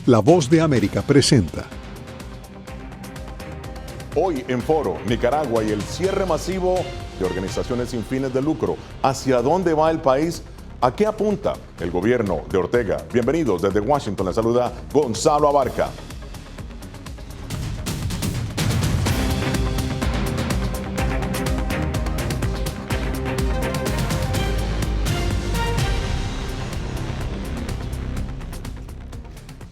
La Voz de América presenta. Hoy en Foro, Nicaragua y el cierre masivo de organizaciones sin fines de lucro. ¿Hacia dónde va el país? ¿A qué apunta el gobierno de Ortega? Bienvenidos desde Washington, les saluda Gonzalo Abarca.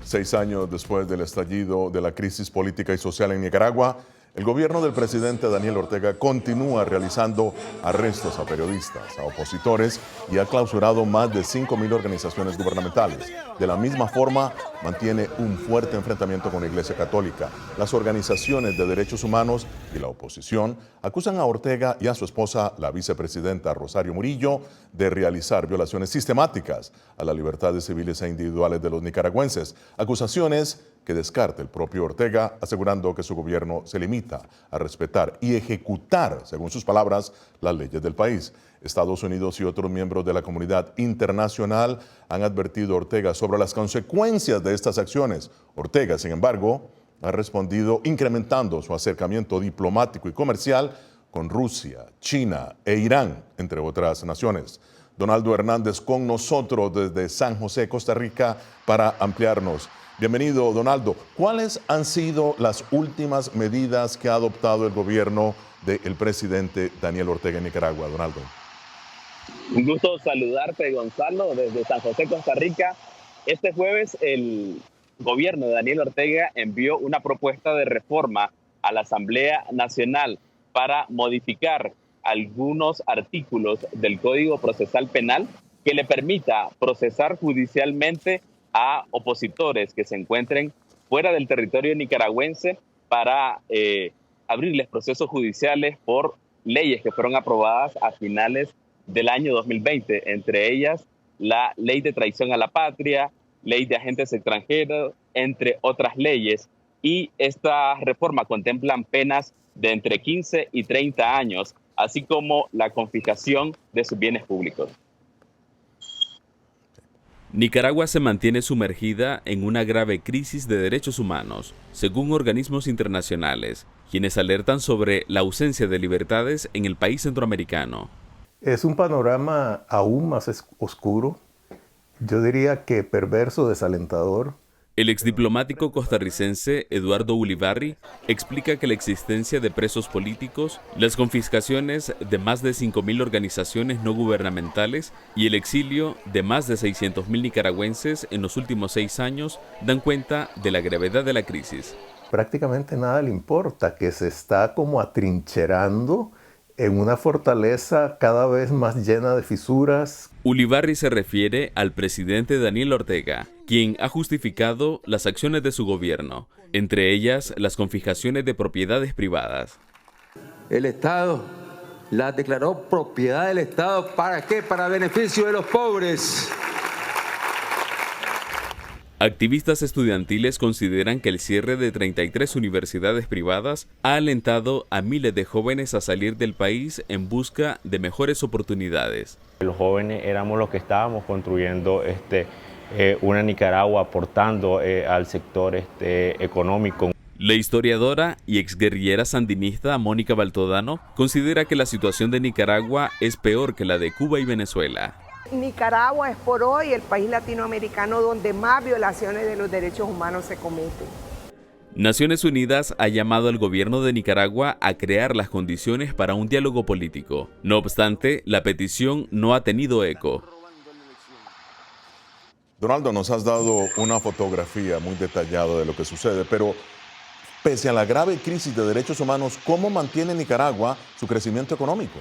Seis años después del estallido de la crisis política y social en Nicaragua, el gobierno del presidente Daniel Ortega continúa realizando arrestos a periodistas, a opositores y ha clausurado más de 5.000 organizaciones gubernamentales. De la misma forma, mantiene un fuerte enfrentamiento con la Iglesia Católica. Las organizaciones de derechos humanos y la oposición acusan a Ortega y a su esposa, la vicepresidenta Rosario Murillo, de realizar violaciones sistemáticas a las libertades civiles e individuales de los nicaragüenses. Acusaciones que descarta el propio Ortega, asegurando que su gobierno se limita a respetar y ejecutar, según sus palabras, las leyes del país. Estados Unidos y otros miembros de la comunidad internacional han advertido a Ortega sobre las consecuencias de estas acciones. Ortega, sin embargo, ha respondido incrementando su acercamiento diplomático y comercial con Rusia, China e Irán, entre otras naciones. Donaldo Hernández con nosotros desde San José, Costa Rica, para ampliarnos. Bienvenido, Donaldo. ¿Cuáles han sido las últimas medidas que ha adoptado el gobierno del presidente Daniel Ortega en Nicaragua, Donaldo? Un gusto saludarte, Gonzalo, desde San José, Costa Rica. Este jueves el gobierno de Daniel Ortega envió una propuesta de reforma a la Asamblea Nacional para modificar algunos artículos del Código Procesal Penal que le permita procesar judicialmente a opositores que se encuentren fuera del territorio nicaragüense para abrirles procesos judiciales por leyes que fueron aprobadas a finales del año 2020, entre ellas la ley de traición a la patria, ley de agentes extranjeros, entre otras leyes. Y esta reforma contemplan penas de entre 15 y 30 años, así como la confiscación de sus bienes públicos. Nicaragua se mantiene sumergida en una grave crisis de derechos humanos, según organismos internacionales, quienes alertan sobre la ausencia de libertades en el país centroamericano. Es un panorama aún más oscuro, yo diría que perverso, desalentador. El exdiplomático costarricense Eduardo Ulibarri explica que la existencia de presos políticos, las confiscaciones de más de 5.000 organizaciones no gubernamentales y el exilio de más de 600.000 nicaragüenses en los últimos 6 años dan cuenta de la gravedad de la crisis. Prácticamente nada le importa, que se está como atrincherando en una fortaleza cada vez más llena de fisuras. Ulibarri se refiere al presidente Daniel Ortega, quien ha justificado las acciones de su gobierno, entre ellas las confiscaciones de propiedades privadas. El Estado las declaró propiedad del Estado. ¿Para qué? Para beneficio de los pobres. Activistas estudiantiles consideran que el cierre de 33 universidades privadas ha alentado a miles de jóvenes a salir del país en busca de mejores oportunidades. Los jóvenes éramos los que estábamos construyendo una Nicaragua, aportando al sector económico. La historiadora y exguerrillera sandinista Mónica Baltodano considera que la situación de Nicaragua es peor que la de Cuba y Venezuela. Nicaragua es por hoy el país latinoamericano donde más violaciones de los derechos humanos se cometen. Naciones Unidas ha llamado al gobierno de Nicaragua a crear las condiciones para un diálogo político. No obstante, la petición no ha tenido eco. Donaldo, nos has dado una fotografía muy detallada de lo que sucede, pero pese a la grave crisis de derechos humanos, ¿cómo mantiene Nicaragua su crecimiento económico?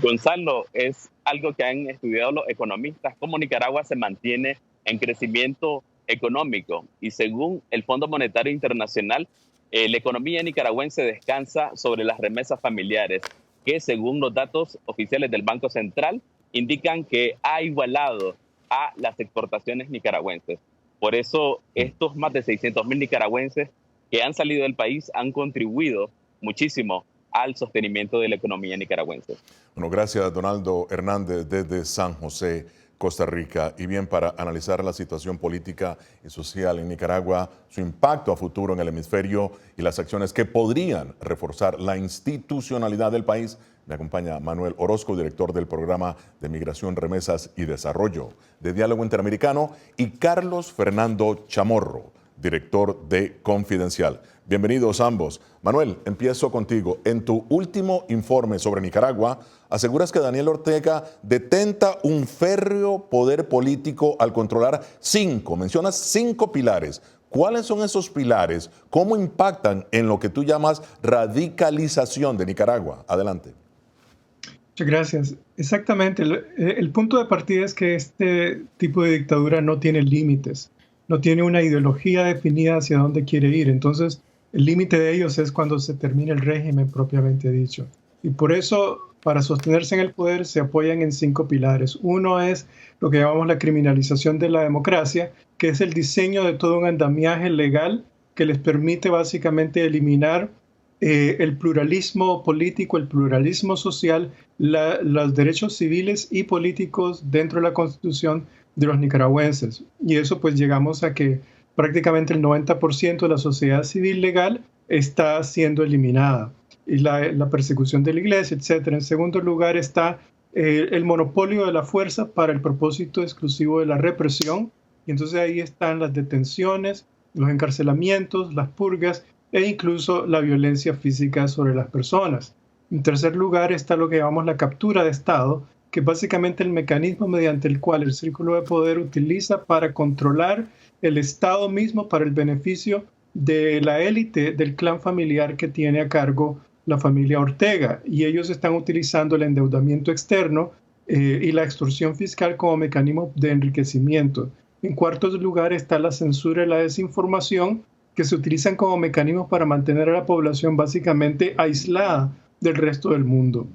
Gonzalo, es algo que han estudiado los economistas, cómo Nicaragua se mantiene en crecimiento económico. Y según el Fondo Monetario Internacional, la economía nicaragüense descansa sobre las remesas familiares, que según los datos oficiales del Banco Central, indican que ha igualado a las exportaciones nicaragüenses. Por eso, estos más de 600.000 nicaragüenses que han salido del país han contribuido muchísimo al sostenimiento de la economía nicaragüense. Bueno, gracias, Donaldo Hernández, desde San José, Costa Rica. Y bien, para analizar la situación política y social en Nicaragua, su impacto a futuro en el hemisferio y las acciones que podrían reforzar la institucionalidad del país, me acompaña Manuel Orozco, director del Programa de Migración, Remesas y Desarrollo de Diálogo Interamericano, y Carlos Fernando Chamorro, director de Confidencial. Bienvenidos ambos. Manuel, empiezo contigo. En tu último informe sobre Nicaragua, aseguras que Daniel Ortega detenta un férreo poder político al controlar mencionas 5 pilares. ¿Cuáles son esos pilares? ¿Cómo impactan en lo que tú llamas radicalización de Nicaragua? Adelante. Muchas gracias. Exactamente. El punto de partida es que este tipo de dictadura no tiene límites, no tiene una ideología definida hacia dónde quiere ir. Entonces, el límite de ellos es cuando se termina el régimen propiamente dicho. Y por eso, para sostenerse en el poder, se apoyan en 5 pilares. Uno es lo que llamamos la criminalización de la democracia, que es el diseño de todo un andamiaje legal que les permite básicamente eliminar el pluralismo político, el pluralismo social, los derechos civiles y políticos dentro de la Constitución de los nicaragüenses. Y eso pues llegamos a que prácticamente el 90% de la sociedad civil legal está siendo eliminada. Y la persecución de la iglesia, etc. En segundo lugar está el monopolio de la fuerza para el propósito exclusivo de la represión. Y entonces ahí están las detenciones, los encarcelamientos, las purgas e incluso la violencia física sobre las personas. En tercer lugar está lo que llamamos la captura de Estado, que es básicamente el mecanismo mediante el cual el círculo de poder utiliza para controlar el Estado mismo para el beneficio de la élite del clan familiar que tiene a cargo la familia Ortega. Y ellos están utilizando el endeudamiento externo y la extorsión fiscal como mecanismo de enriquecimiento. En cuarto lugar está la censura y la desinformación, que se utilizan como mecanismos para mantener a la población básicamente aislada del resto del mundo.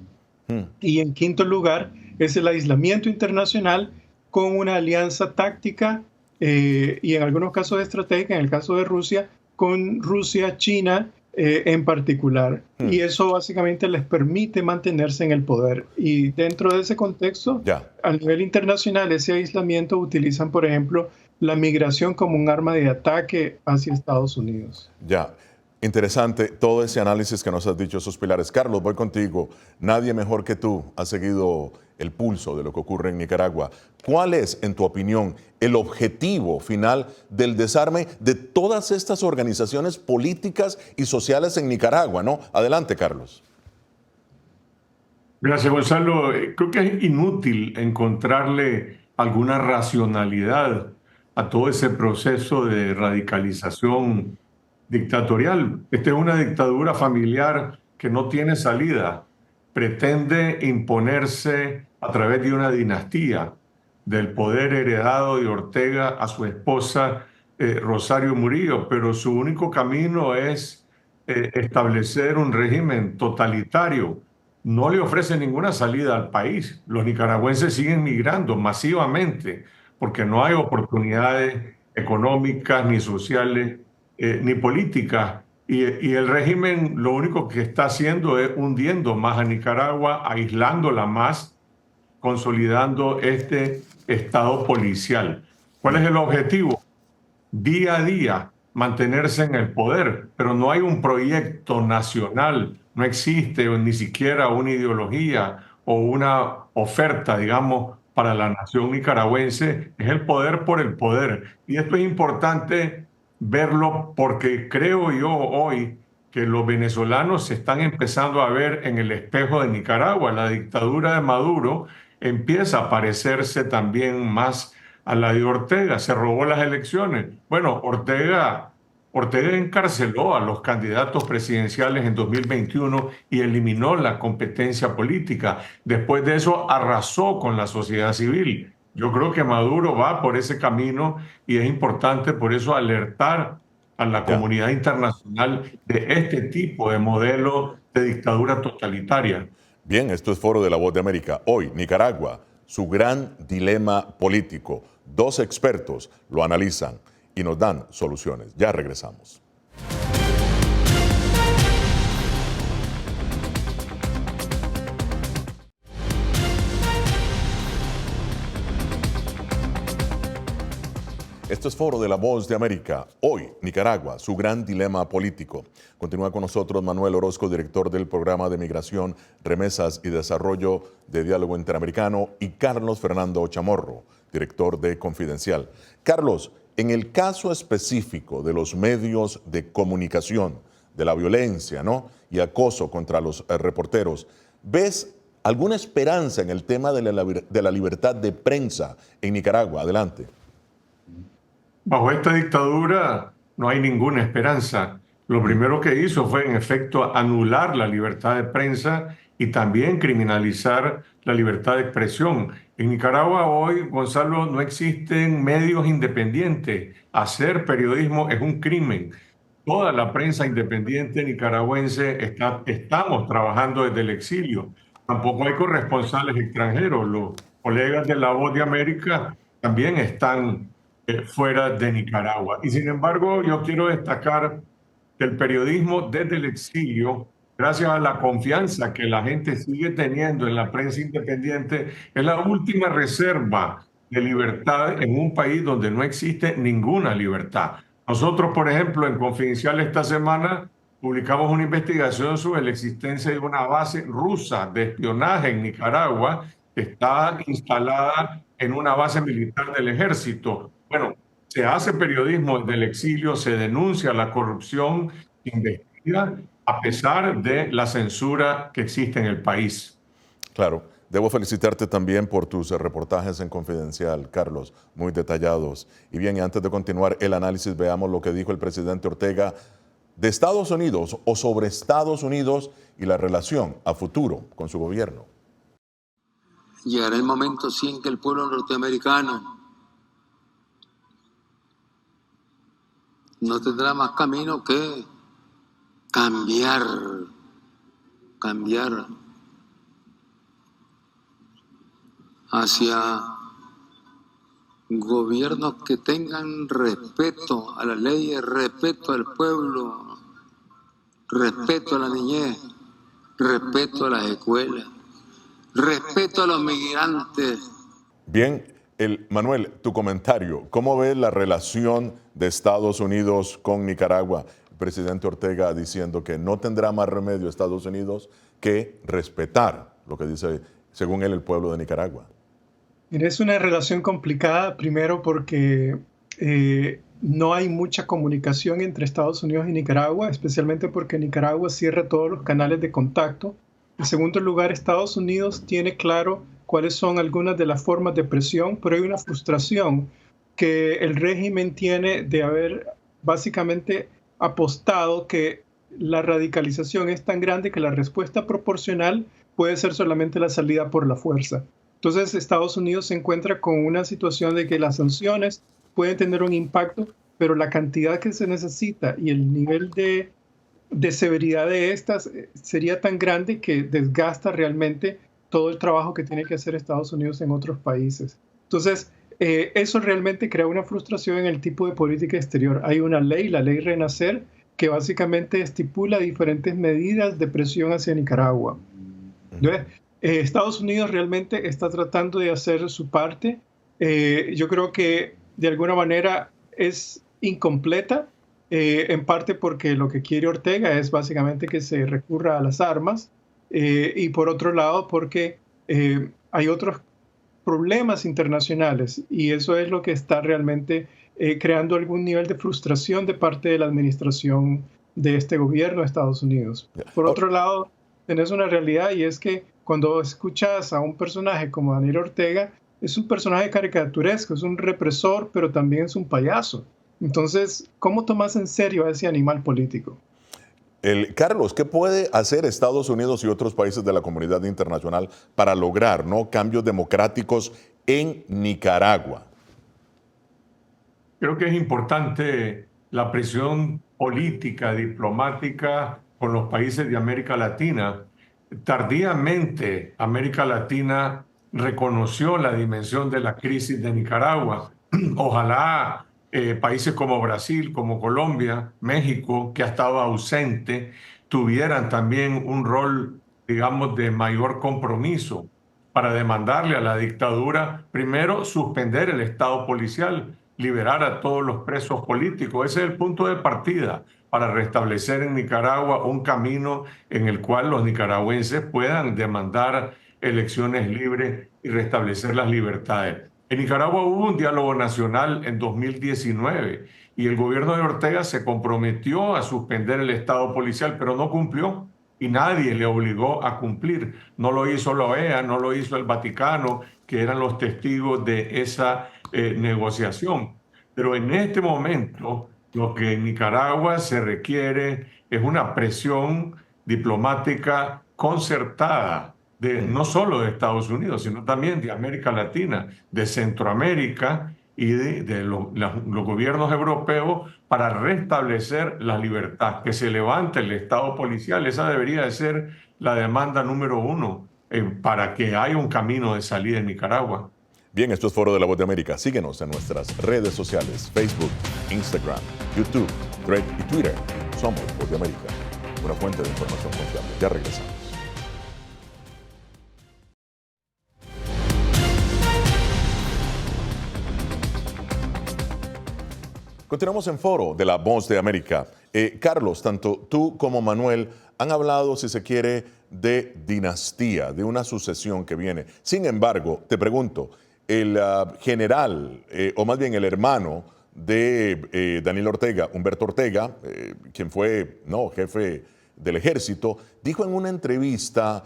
Y en quinto lugar es el aislamiento internacional con una alianza táctica y en algunos casos estratégica, en el caso de Rusia, con Rusia, China en particular. Y eso básicamente les permite mantenerse en el poder. Y dentro de ese contexto, a nivel internacional, ese aislamiento utilizan, por ejemplo, la migración como un arma de ataque hacia Estados Unidos. Ya. Interesante todo ese análisis que nos has dicho, esos pilares. Carlos, voy contigo. Nadie mejor que tú ha seguido el pulso de lo que ocurre en Nicaragua. ¿Cuál es, en tu opinión, el objetivo final del desarme de todas estas organizaciones políticas y sociales en Nicaragua, ¿no? Adelante, Carlos. Gracias, Gonzalo. Creo que es inútil encontrarle alguna racionalidad a todo ese proceso de radicalización dictatorial. Esta es una dictadura familiar que no tiene salida. Pretende imponerse a través de una dinastía del poder heredado de Ortega a su esposa Rosario Murillo, pero su único camino es establecer un régimen totalitario. No le ofrece ninguna salida al país. Los nicaragüenses siguen migrando masivamente porque no hay oportunidades económicas ni sociales ni políticas, y el régimen lo único que está haciendo es hundiendo más a Nicaragua, aislándola más, consolidando este estado policial. ¿Cuál es el objetivo? Día a día mantenerse en el poder, pero no hay un proyecto nacional, no existe ni siquiera una ideología o una oferta, digamos, para la nación nicaragüense. Es el poder por el poder. Y esto es importante verlo porque creo yo hoy que los venezolanos se están empezando a ver en el espejo de Nicaragua. La dictadura de Maduro empieza a parecerse también más a la de Ortega. Se robó las elecciones. Bueno, Ortega encarceló a los candidatos presidenciales en 2021 y eliminó la competencia política. Después de eso arrasó con la sociedad civil. Yo creo que Maduro va por ese camino y es importante por eso alertar a la comunidad internacional de este tipo de modelo de dictadura totalitaria. Bien, esto es Foro de la Voz de América. Hoy, Nicaragua, su gran dilema político. 2 expertos lo analizan y nos dan soluciones. Ya regresamos. Esto es Foro de la Voz de América. Hoy, Nicaragua, su gran dilema político. Continúa con nosotros Manuel Orozco, director del Programa de Migración, Remesas y Desarrollo de Diálogo Interamericano, y Carlos Fernando Chamorro, director de Confidencial. Carlos, en el caso específico de los medios de comunicación, de la violencia, ¿no?, y acoso contra los reporteros, ¿ves alguna esperanza en el tema de la libertad de prensa en Nicaragua? Adelante. Bajo esta dictadura no hay ninguna esperanza. Lo primero que hizo fue, en efecto, anular la libertad de prensa y también criminalizar la libertad de expresión. En Nicaragua hoy, Gonzalo, no existen medios independientes. Hacer periodismo es un crimen. Toda la prensa independiente nicaragüense estamos trabajando desde el exilio. Tampoco hay corresponsales extranjeros. Los colegas de La Voz de América también están fuera de Nicaragua. Y sin embargo, yo quiero destacar que el periodismo desde el exilio, gracias a la confianza que la gente sigue teniendo en la prensa independiente, es la última reserva de libertad en un país donde no existe ninguna libertad. Nosotros, por ejemplo, en Confidencial esta semana publicamos una investigación sobre la existencia de una base rusa de espionaje en Nicaragua que está instalada en una base militar del ejército. Bueno, se hace periodismo desde el exilio, se denuncia la corrupción, se investiga a pesar de la censura que existe en el país. Claro. Debo felicitarte también por tus reportajes en Confidencial, Carlos, muy detallados. Y bien, y antes de continuar el análisis, veamos lo que dijo el presidente Ortega de Estados Unidos o sobre Estados Unidos y la relación a futuro con su gobierno. Llegará el momento, sí, en que el pueblo norteamericano no tendrá más camino que cambiar hacia gobiernos que tengan respeto a las leyes, respeto al pueblo, respeto a la niñez, respeto a las escuelas, respeto a los migrantes. Bien, Manuel, tu comentario. ¿Cómo ves la relación de Estados Unidos con Nicaragua? El presidente Ortega diciendo que no tendrá más remedio Estados Unidos que respetar lo que dice, según él, el pueblo de Nicaragua. Es una relación complicada, primero porque no hay mucha comunicación entre Estados Unidos y Nicaragua, especialmente porque Nicaragua cierra todos los canales de contacto. En segundo lugar, Estados Unidos tiene claro cuáles son algunas de las formas de presión, pero hay una frustración que el régimen tiene de haber básicamente apostado que la radicalización es tan grande que la respuesta proporcional puede ser solamente la salida por la fuerza. Entonces, Estados Unidos se encuentra con una situación de que las sanciones pueden tener un impacto, pero la cantidad que se necesita y el nivel de severidad de estas sería tan grande que desgasta realmente todo el trabajo que tiene que hacer Estados Unidos en otros países. Entonces, eso realmente crea una frustración en el tipo de política exterior. Hay una ley, la ley Renacer, que básicamente estipula diferentes medidas de presión hacia Nicaragua. Entonces, Estados Unidos realmente está tratando de hacer su parte. Yo creo que de alguna manera es incompleta, en parte porque lo que quiere Ortega es básicamente que se recurra a las armas, y por otro lado porque hay otros problemas internacionales y eso es lo que está realmente creando algún nivel de frustración de parte de la administración de este gobierno de Estados Unidos. Por otro lado, tenés una realidad y es que cuando escuchas a un personaje como Daniel Ortega, es un personaje caricaturesco, es un represor, pero también es un payaso. Entonces, ¿cómo tomas en serio a ese animal político? Carlos, ¿qué puede hacer Estados Unidos y otros países de la comunidad internacional para lograr, ¿no?, cambios democráticos en Nicaragua? Creo que es importante la presión política, diplomática con los países de América Latina. Tardíamente, América Latina reconoció la dimensión de la crisis de Nicaragua. Ojalá países como Brasil, como Colombia, México, que ha estado ausente, tuvieran también un rol, digamos, de mayor compromiso para demandarle a la dictadura, primero, suspender el estado policial. liberar a todos los presos políticos. Ese es el punto de partida para restablecer en Nicaragua un camino en el cual los nicaragüenses puedan demandar elecciones libres y restablecer las libertades. En Nicaragua hubo un diálogo nacional en 2019 y el gobierno de Ortega se comprometió a suspender el estado policial, pero no cumplió y nadie le obligó a cumplir. No lo hizo la OEA, no lo hizo el Vaticano, que eran los testigos de esa negociación. Pero en este momento, lo que en Nicaragua se requiere es una presión diplomática concertada, no solo de Estados Unidos, sino también de América Latina, de Centroamérica y de los gobiernos europeos para restablecer la libertad, que se levante el Estado policial. Esa debería de ser la demanda número uno para que haya un camino de salida en Nicaragua. Bien, esto es Foro de la Voz de América. Síguenos en nuestras redes sociales, Facebook, Instagram, YouTube, Thread y Twitter. Somos Voz de América, una fuente de información confiable. Ya regresamos. Continuamos en Foro de la Voz de América. Carlos, tanto tú como Manuel han hablado, si se quiere, de dinastía, de una sucesión que viene. Sin embargo, te pregunto, el general, o más bien el hermano de Daniel Ortega, Humberto Ortega, quien fue jefe del ejército, dijo en una entrevista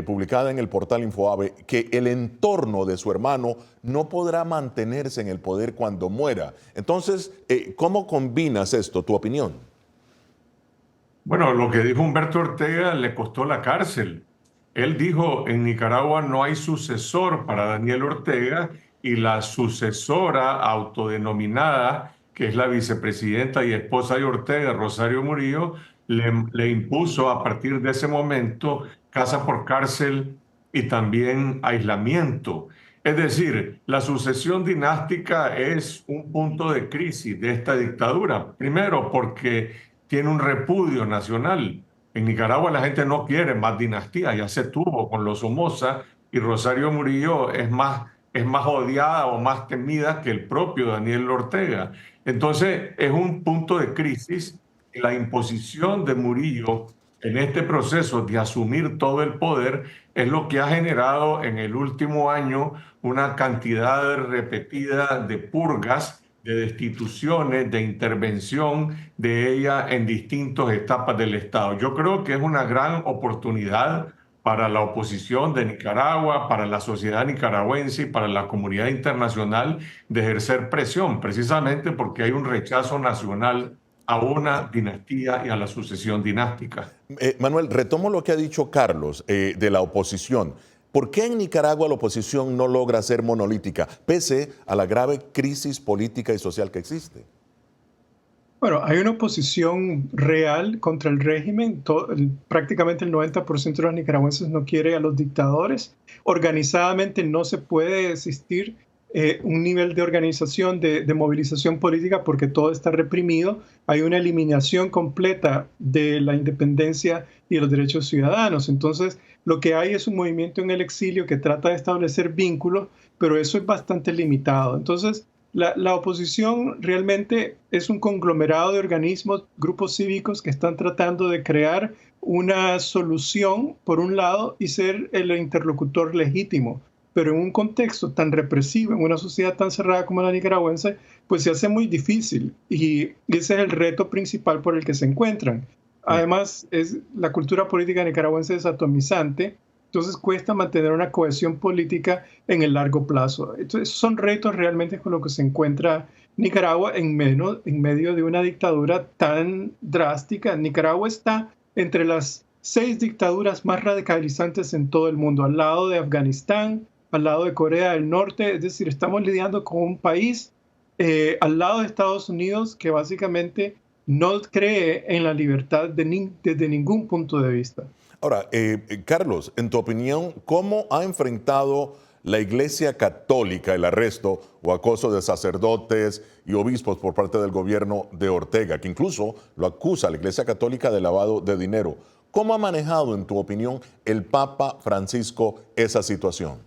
publicada en el portal Infobae que el entorno de su hermano no podrá mantenerse en el poder cuando muera. Entonces, ¿cómo combinas esto, tu opinión? Bueno, lo que dijo Humberto Ortega le costó la cárcel. Él dijo, en Nicaragua no hay sucesor para Daniel Ortega y la sucesora autodenominada, que es la vicepresidenta y esposa de Ortega, Rosario Murillo, le impuso a partir de ese momento casa por cárcel y también aislamiento. Es decir, la sucesión dinástica es un punto de crisis de esta dictadura. Primero, porque tiene un repudio nacional. En Nicaragua la gente no quiere más dinastía, ya se tuvo con los Somoza y Rosario Murillo es más odiada o más temida que el propio Daniel Ortega. Entonces es un punto de crisis y la imposición de Murillo en este proceso de asumir todo el poder es lo que ha generado en el último año una cantidad repetida de purgas, de destituciones, de intervención de ella en distintas etapas del Estado. Yo creo que es una gran oportunidad para la oposición de Nicaragua, para la sociedad nicaragüense y para la comunidad internacional de ejercer presión, precisamente porque hay un rechazo nacional a una dinastía y a la sucesión dinástica. Manuel, retomo lo que ha dicho Carlos de la oposición. ¿Por qué en Nicaragua la oposición no logra ser monolítica, pese a la grave crisis política y social que existe? Bueno, hay una oposición real contra el régimen. Prácticamente el 90% de los nicaragüenses no quiere a los dictadores. Organizadamente no se puede existir un nivel de organización, de movilización política, porque todo está reprimido. Hay una eliminación completa de la independencia y de los derechos ciudadanos. Entonces, lo que hay es un movimiento en el exilio que trata de establecer vínculos, pero eso es bastante limitado. Entonces, la oposición realmente es un conglomerado de organismos, grupos cívicos que están tratando de crear una solución, por un lado, y ser el interlocutor legítimo. Pero en un contexto tan represivo, en una sociedad tan cerrada como la nicaragüense, pues se hace muy difícil. Y ese es el reto principal por el que se encuentran. Además, la cultura política nicaragüense es atomizante, entonces cuesta mantener una cohesión política en el largo plazo. Entonces, son retos realmente con los que se encuentra Nicaragua en medio de una dictadura tan drástica. Nicaragua está entre las 6 dictaduras más radicalizantes en todo el mundo, al lado de Afganistán, al lado de Corea del Norte. Es decir, estamos lidiando con un país al lado de Estados Unidos que básicamente no cree en la libertad desde ningún punto de vista. Ahora, Carlos, en tu opinión, ¿cómo ha enfrentado la Iglesia Católica el arresto o acoso de sacerdotes y obispos por parte del gobierno de Ortega, que incluso lo acusa a la Iglesia Católica de lavado de dinero? ¿Cómo ha manejado, en tu opinión, el Papa Francisco esa situación?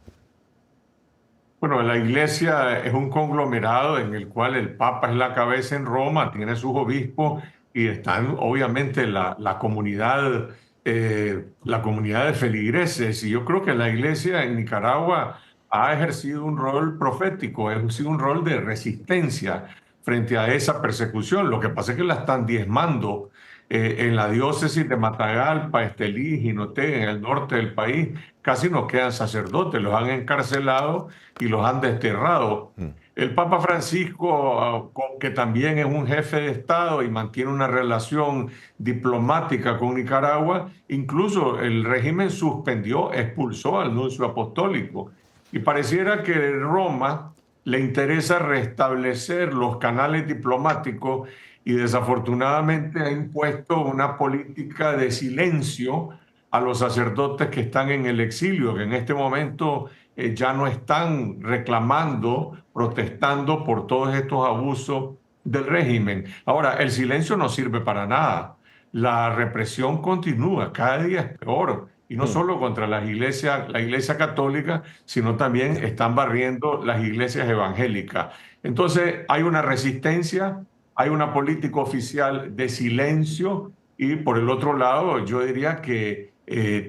Bueno, la iglesia es un conglomerado en el cual el Papa es la cabeza en Roma, tiene sus obispos y están obviamente la comunidad de feligreses. Y yo creo que la iglesia en Nicaragua ha ejercido un rol profético, ha ejercido un rol de resistencia frente a esa persecución. Lo que pasa es que la están diezmando. En la diócesis de Matagalpa, Estelí, Jinotega, en el norte del país, casi no quedan sacerdotes, los han encarcelado y los han desterrado. El Papa Francisco, que también es un jefe de Estado y mantiene una relación diplomática con Nicaragua, incluso el régimen suspendió, expulsó al nuncio apostólico. Y pareciera que Roma le interesa restablecer los canales diplomáticos y desafortunadamente ha impuesto una política de silencio a los sacerdotes que están en el exilio, que en este momento ya no están reclamando, protestando por todos estos abusos del régimen. Ahora, el silencio no sirve para nada. La represión continúa, cada día es peor. Y no solo contra la iglesia católica, sino también están barriendo las iglesias evangélicas. Entonces, hay una resistencia, hay una política oficial de silencio y por el otro lado yo diría que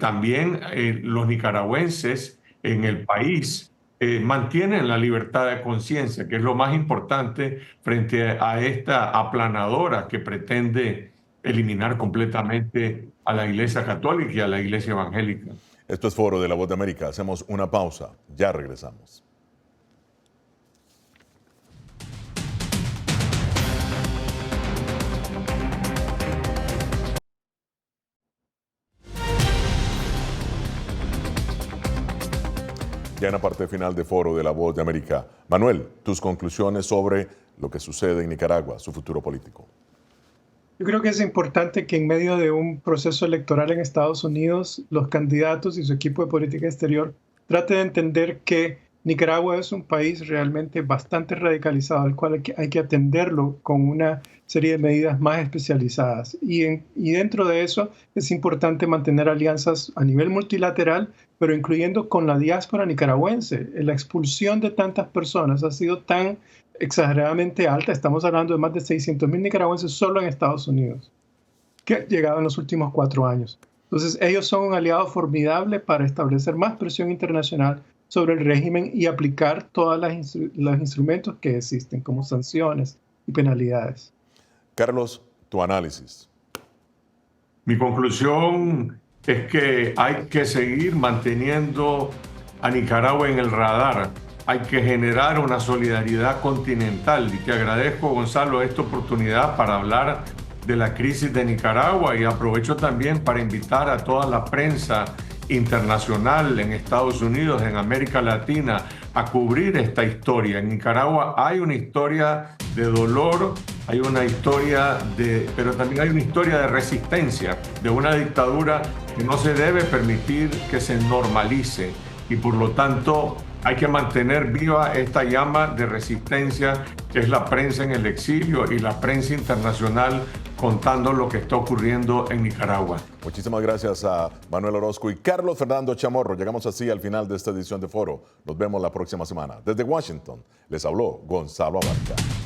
también los nicaragüenses en el país mantienen la libertad de conciencia, que es lo más importante frente a esta aplanadora que pretende eliminar completamente a la Iglesia Católica y a la Iglesia Evangélica. Esto es Foro de la Voz de América. Hacemos una pausa. Ya regresamos. Ya en la parte final de Foro de la Voz de América. Manuel, tus conclusiones sobre lo que sucede en Nicaragua, su futuro político. Yo creo que es importante que en medio de un proceso electoral en Estados Unidos, los candidatos y su equipo de política exterior traten de entender que Nicaragua es un país realmente bastante radicalizado, al cual hay que atenderlo con una serie de medidas más especializadas. Y dentro de eso es importante mantener alianzas a nivel multilateral, pero incluyendo con la diáspora nicaragüense. La expulsión de tantas personas ha sido tan exageradamente alta, estamos hablando de más de 600,000 nicaragüenses solo en Estados Unidos, que han llegado en los últimos 4 años. Entonces ellos son un aliado formidable para establecer más presión internacional sobre el régimen y aplicar todos los instrumentos que existen, como sanciones y penalidades. Carlos, tu análisis. Mi conclusión es que hay que seguir manteniendo a Nicaragua en el radar. Hay que generar una solidaridad continental. Y te agradezco, Gonzalo, esta oportunidad para hablar de la crisis de Nicaragua y aprovecho también para invitar a toda la prensa internacional en Estados Unidos, en América Latina, a cubrir esta historia. En Nicaragua hay una historia de dolor, hay una historia pero también hay una historia de resistencia, de una dictadura que no se debe permitir que se normalice y por lo tanto hay que mantener viva esta llama de resistencia que es la prensa en el exilio y la prensa internacional contando lo que está ocurriendo en Nicaragua. Muchísimas gracias a Manuel Orozco y Carlos Fernando Chamorro. Llegamos así al final de esta edición de Foro. Nos vemos la próxima semana. Desde Washington les habló Gonzalo Abarca.